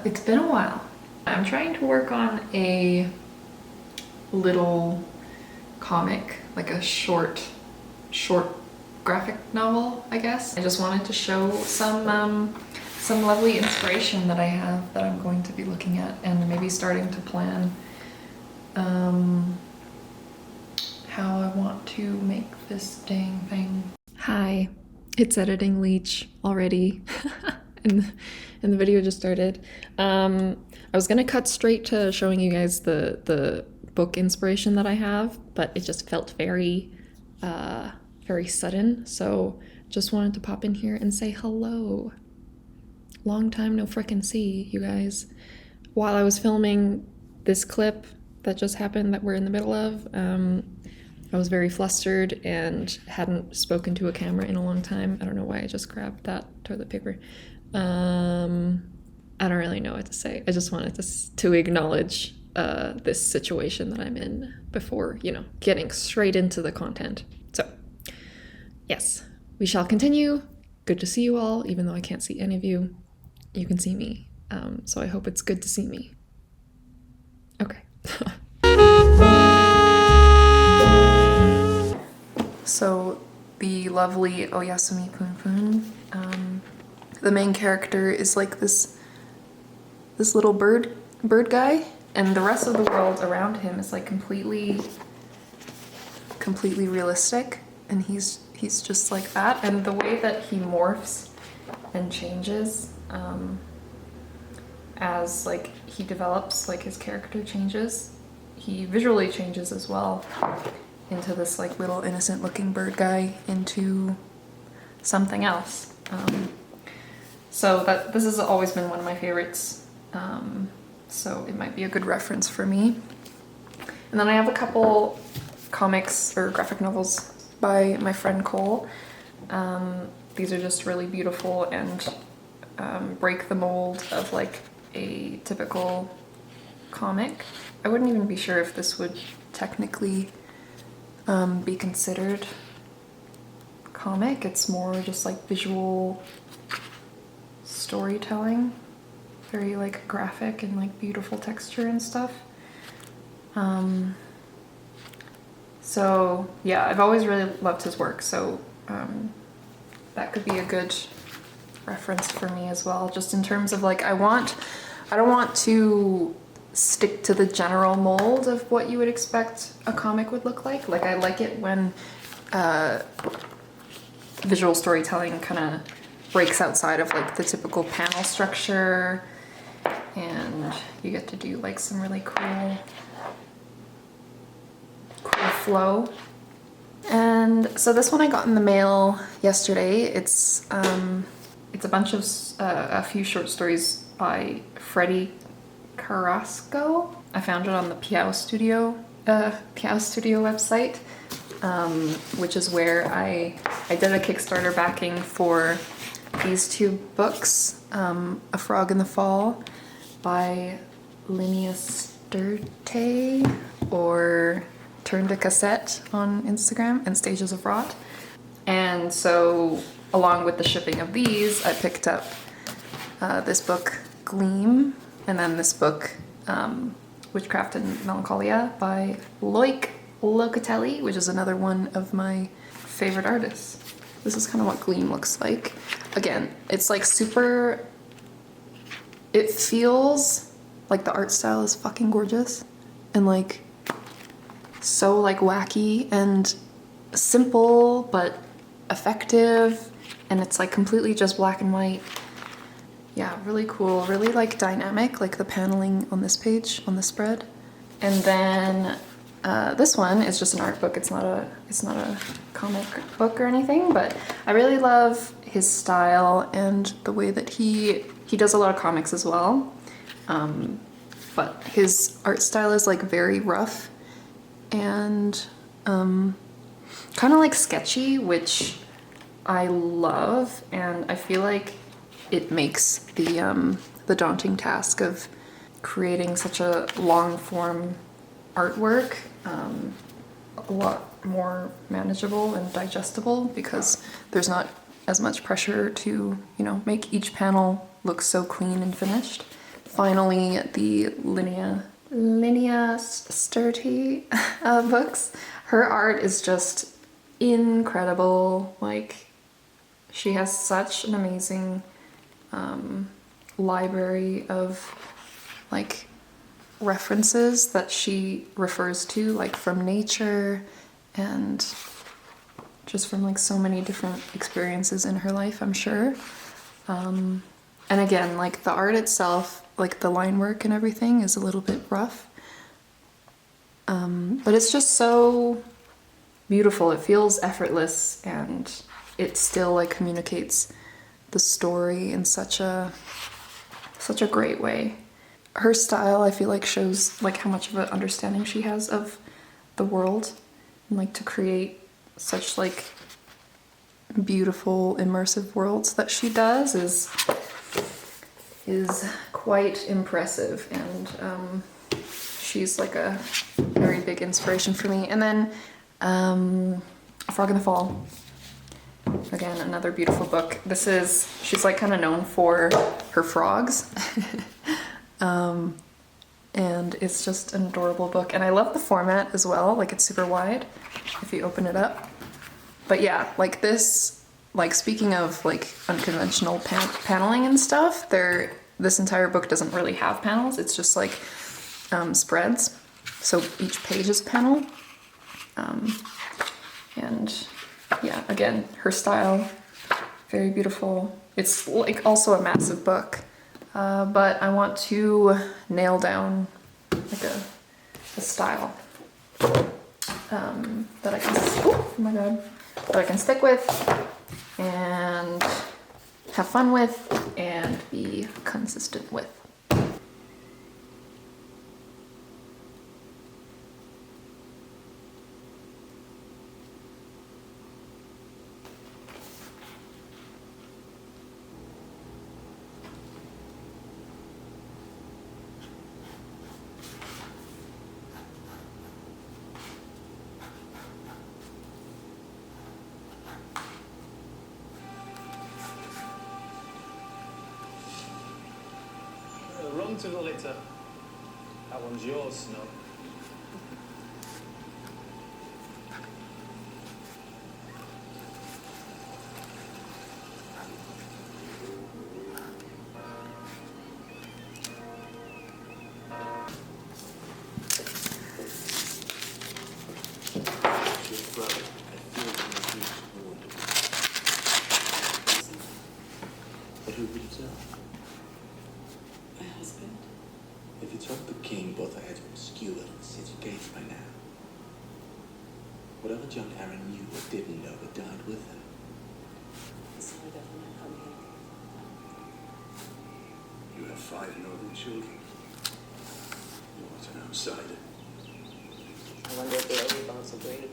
It's been a while. I'm trying to work on a little comic, like a short graphic novel, I guess. I just wanted to show some lovely inspiration that I have that I'm going to be looking at and maybe starting to plan how I want to make this dang thing. Hi, it's Editing Leech already. and the video just started. I was gonna cut straight to showing you guys the book inspiration that I have, but it just felt very sudden, so just wanted to pop in here and say hello. Long time no frickin' see, you guys. While I was filming this clip that just happened that we're in the middle of, I was very flustered and hadn't spoken to a camera in a long time. I don't know why I just grabbed that toilet paper. I don't really know what to say. I just wanted to acknowledge this situation that I'm in before, you know, getting straight into the content. So, yes, we shall continue. Good to see you all, even though I can't see any of you. You can see me, so I hope it's good to see me. Okay. So the lovely Oyasumi Poon, the main character is like this little bird guy, and the rest of the world around him is like completely realistic, and he's just like that. And the way that he morphs and changes as like he develops, like his character changes, he visually changes as well into this like little innocent looking bird guy into something else. So this has always been one of my favorites, so it might be a good reference for me. And then I have a couple comics or graphic novels by my friend Cole. These are just really beautiful and break the mold of like a typical comic. I wouldn't even be sure if this would technically be considered comic. It's more just like visual storytelling, very like graphic and like beautiful texture and stuff. So yeah, I've always really loved his work, so that could be a good reference for me as well, just in terms of like I don't want to stick to the general mold of what you would expect a comic would look like. Like I like it when visual storytelling kind of breaks outside of like the typical panel structure, and you get to do like some really cool flow. And so this one I got in the mail yesterday. It's a bunch of a few short stories by Freddie Carrasco. I found it on the Piao Studio website, which is where I did a Kickstarter backing for these two books, A Frog in the Fall by Linnea Sterte, or Turn to Cassette on Instagram, and Stages of Rot. And so along with the shipping of these, I picked up this book, Gleam, and then this book, Witchcraft and Melancholia by Loic Locatelli, which is another one of my favorite artists. This is kind of what Gleam looks like. Again, it's like super, it feels like the art style is fucking gorgeous and like so like wacky and simple but effective, and it's like completely just black and white. Yeah, really cool, really like dynamic, like the paneling on this page, on the spread. And then this one is just an art book. It's not a comic book or anything, but I really love his style and the way that he does a lot of comics as well. But his art style is like very rough and kind of like sketchy, which I love, and I feel like it makes the daunting task of creating such a long form artwork a lot more manageable and digestible, because there's not as much pressure to, you know, make each panel look so clean and finished. finally the Linea Sturti books. Her art is just incredible. Like, she has such an amazing library of like references that she refers to, like from nature and just from like so many different experiences in her life, I'm sure. And again, like the art itself, like the line work and everything is a little bit rough. But it's just so beautiful. It feels effortless, and it still like communicates the story in such a great way. Her style, I feel like, shows like how much of an understanding she has of the world, and like to create such like beautiful immersive worlds that she does is quite impressive, and she's like a very big inspiration for me. And then A Frog in the Fall, again, another beautiful book. She's like kind of known for her frogs. And it's just an adorable book, and I love the format as well. Like, it's super wide if you open it up. But yeah, like this, like speaking of like unconventional paneling and stuff, this entire book doesn't really have panels. It's just like spreads. So each page is a panel. And yeah, again, her style, very beautiful. It's like also a massive book. But I want to nail down like a style that I can, oh my god, that I can stick with and have fun with and be consistent with. Wrong to the litter. That one's yours, Snow. But who would you tell? My husband. If you told the king, both our heads would be skewered on the city gates by now. Whatever John Aaron knew or didn't know had died with him. Sorry that I'm not coming. You have 5 northern children. What an outsider. I wonder if they ever bounce a grade.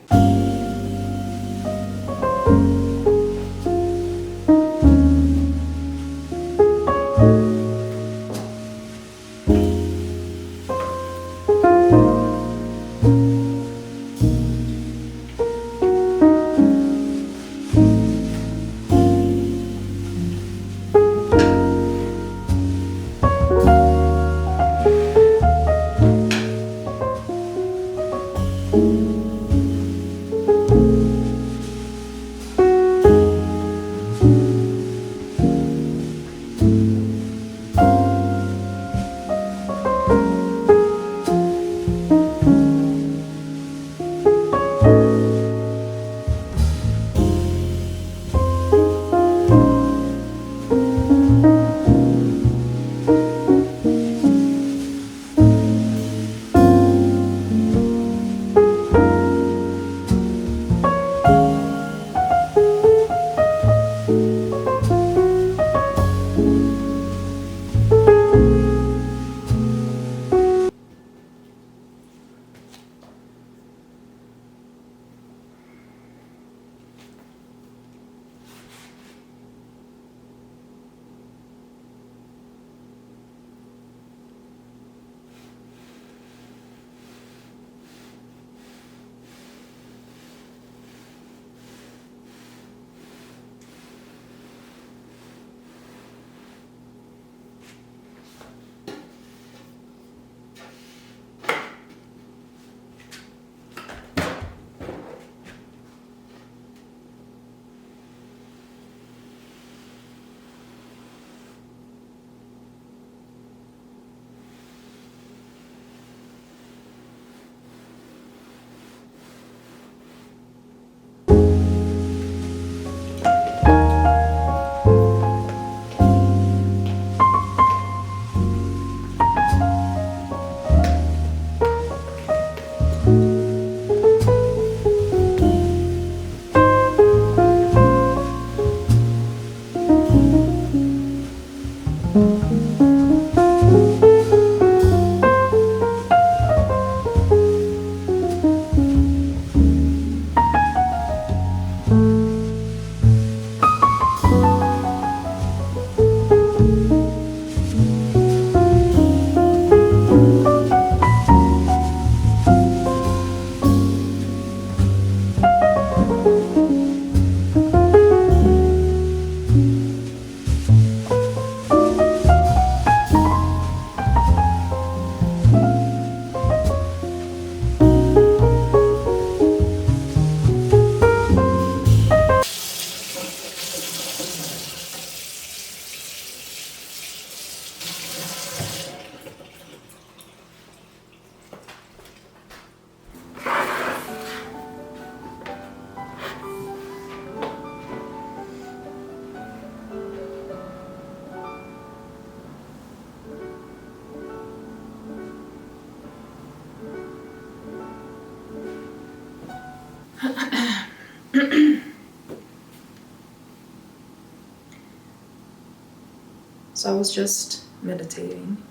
So I was just meditating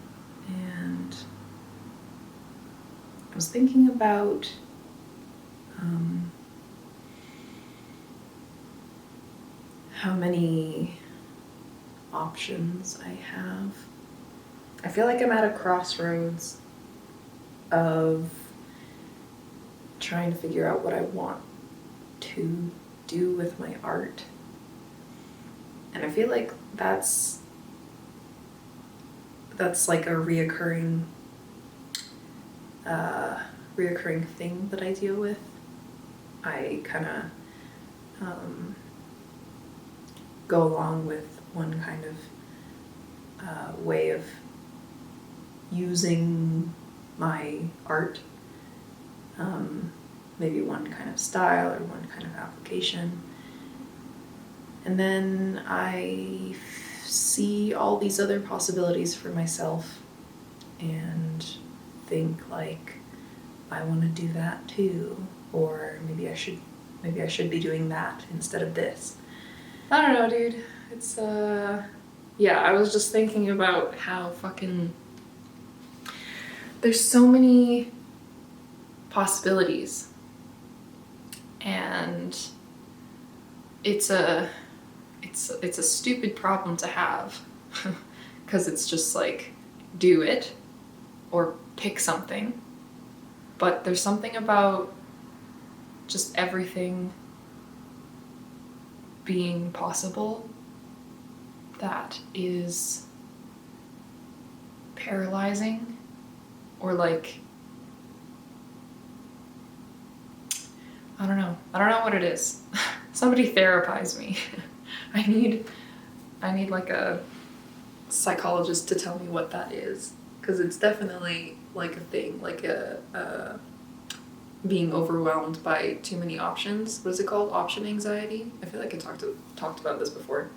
and I was thinking about how many options I have. I feel like I'm at a crossroads of trying to figure out what I want to do with my art. And I feel like that's like a reoccurring thing that I deal with. I kind of go along with one kind of way of using my art, maybe one kind of style or one kind of application. And then I see all these other possibilities for myself and think like, I want to do that too, or maybe I should be doing that instead of this. I don't know, dude. It's yeah, I was just thinking about how fucking there's so many possibilities, and it's a stupid problem to have because it's just like, do it or pick something. But there's something about just everything being possible that is paralyzing, or like, I don't know what it is. Somebody therapize me. I need like a psychologist to tell me what that is, because it's definitely like a thing, like a being overwhelmed by too many options. What is it called? Option anxiety? I feel like I talked about this before.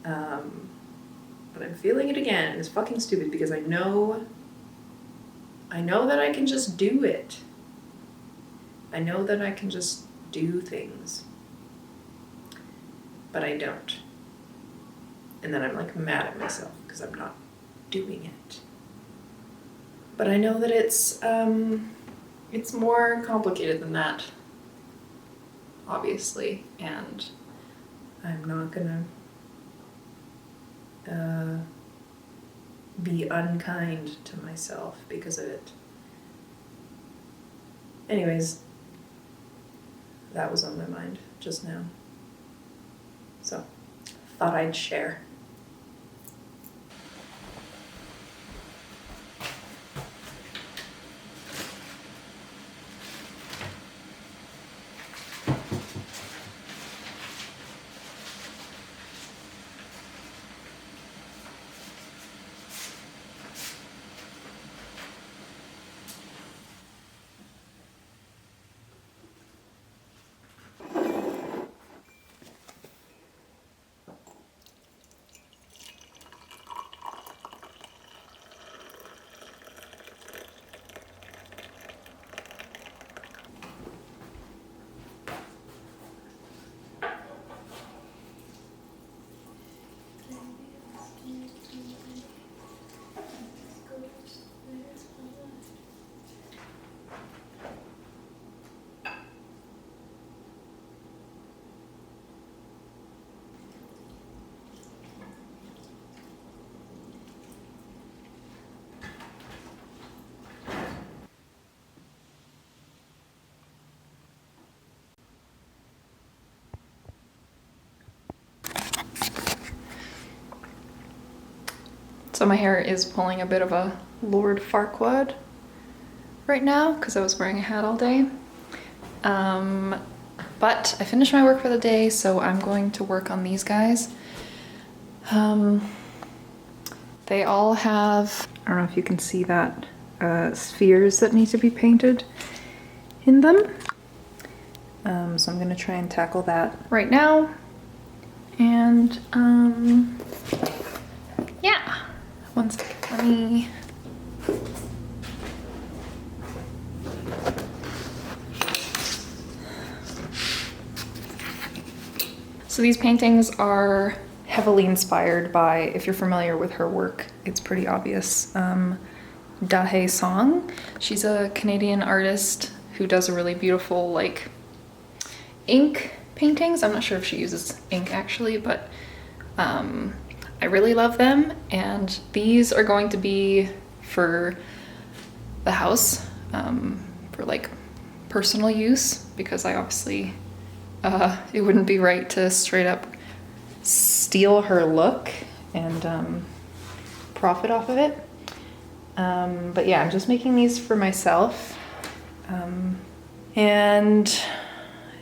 But I'm feeling it again, and it's fucking stupid because I know that I can just do it. I know that I can just do things. But I don't. And then I'm like mad at myself because I'm not doing it. But I know that it's more complicated than that, obviously, and I'm not gonna be unkind to myself because of it. Anyways, that was on my mind just now. So, thought I'd share. So my hair is pulling a bit of a Lord Farquaad right now because I was wearing a hat all day. But I finished my work for the day, so I'm going to work on these guys. They all have, I don't know if you can see that, spheres that need to be painted in them. So I'm gonna try and tackle that right now. And yeah, one second, let me. So these paintings are heavily inspired by, if you're familiar with her work, it's pretty obvious, Dahe Song. She's a Canadian artist who does a really beautiful like ink paintings. I'm not sure if she uses ink actually, but I really love them, and these are going to be for the house, for like personal use, because I obviously it wouldn't be right to straight up steal her look and profit off of it. But yeah, I'm just making these for myself. And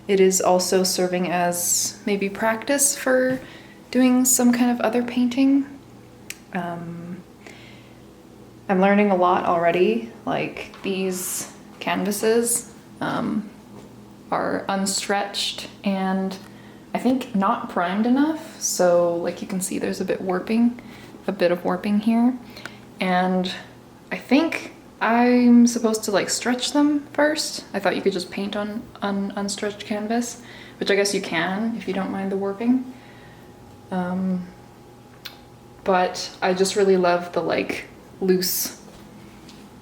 it is also serving as maybe practice for doing some kind of other painting. I'm learning a lot already. Like these canvases are unstretched and I think not primed enough. So like you can see there's a bit of warping here. And I think I'm supposed to like stretch them first. I thought you could just paint on unstretched canvas, which I guess you can if you don't mind the warping. But I just really love the like loose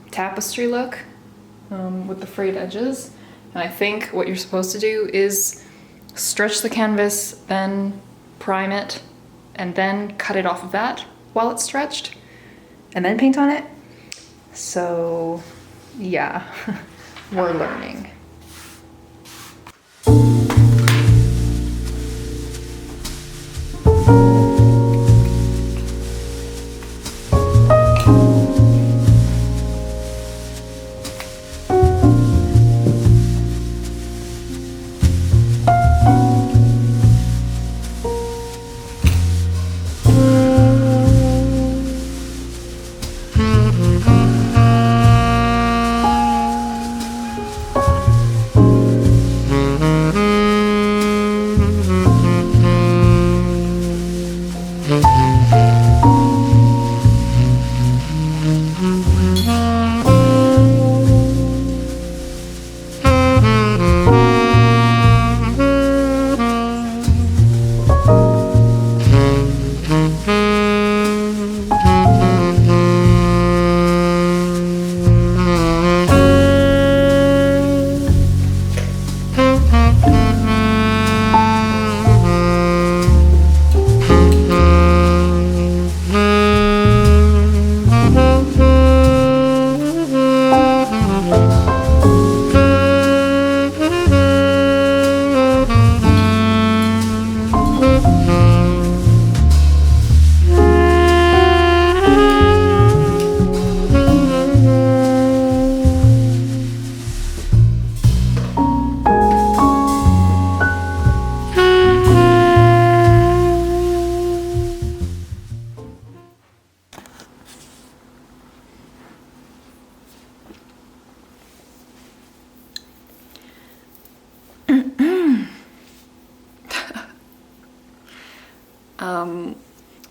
tapestry look with the frayed edges. And I think what you're supposed to do is stretch the canvas, then prime it, and then cut it off of that while it's stretched, and then paint on it. So yeah, we're learning.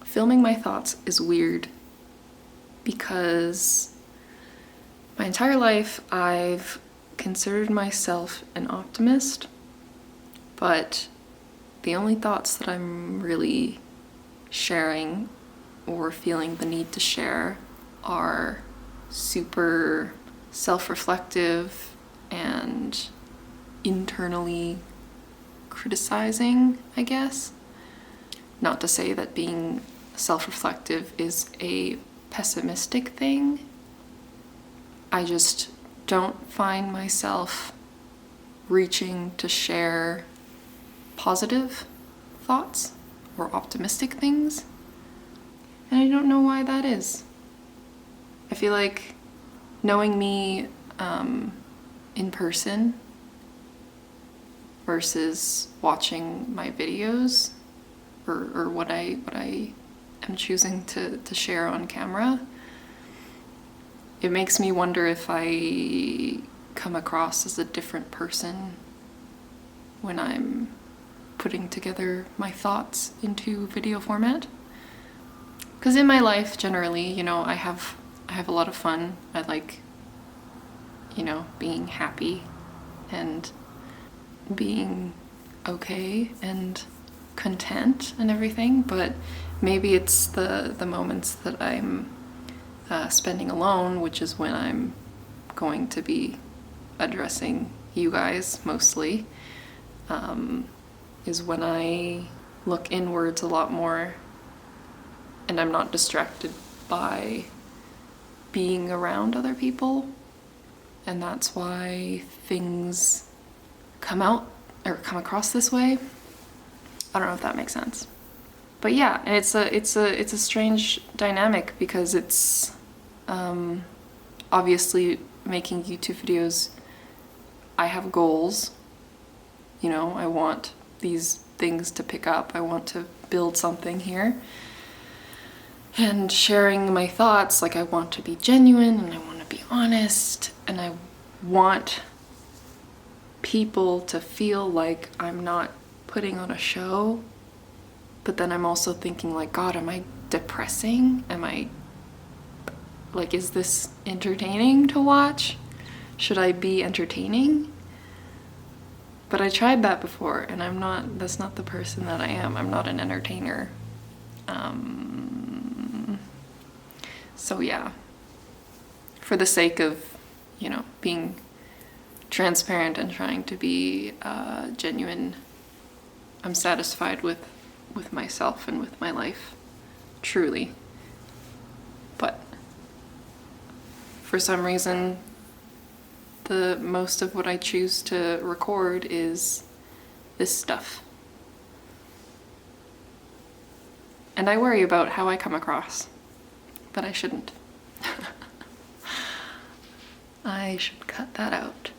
Filming my thoughts is weird because my entire life I've considered myself an optimist, but the only thoughts that I'm really sharing or feeling the need to share are super self-reflective and internally criticizing, I guess. Not to say that being self-reflective is a pessimistic thing. I just don't find myself reaching to share positive thoughts or optimistic things. And I don't know why that is. I feel like knowing me in person versus watching my videos or what I am choosing to share on camera, it makes me wonder if I come across as a different person when I'm putting together my thoughts into video format. Because in my life, generally, you know, I have a lot of fun. I like, you know, being happy and being okay and content and everything, but maybe it's the moments that I'm spending alone, which is when I'm going to be addressing you guys mostly, is when I look inwards a lot more and I'm not distracted by being around other people. And that's why things come out or come across this way. I don't know if that makes sense. But yeah, and it's a strange dynamic because it's obviously making YouTube videos. I have goals, you know, I want these things to pick up. I want to build something here. And sharing my thoughts, like I want to be genuine and I want to be honest and I want people to feel like I'm not putting on a show. But then I'm also thinking like, God, am I depressing? Am I like, is this entertaining to watch? Should I be entertaining? But I tried that before and that's not the person that I am. I'm not an entertainer. So yeah, for the sake of, you know, being transparent and trying to be genuine, I'm satisfied with myself and with my life, truly. But for some reason, the most of what I choose to record is this stuff. And I worry about how I come across, but I shouldn't. I should cut that out.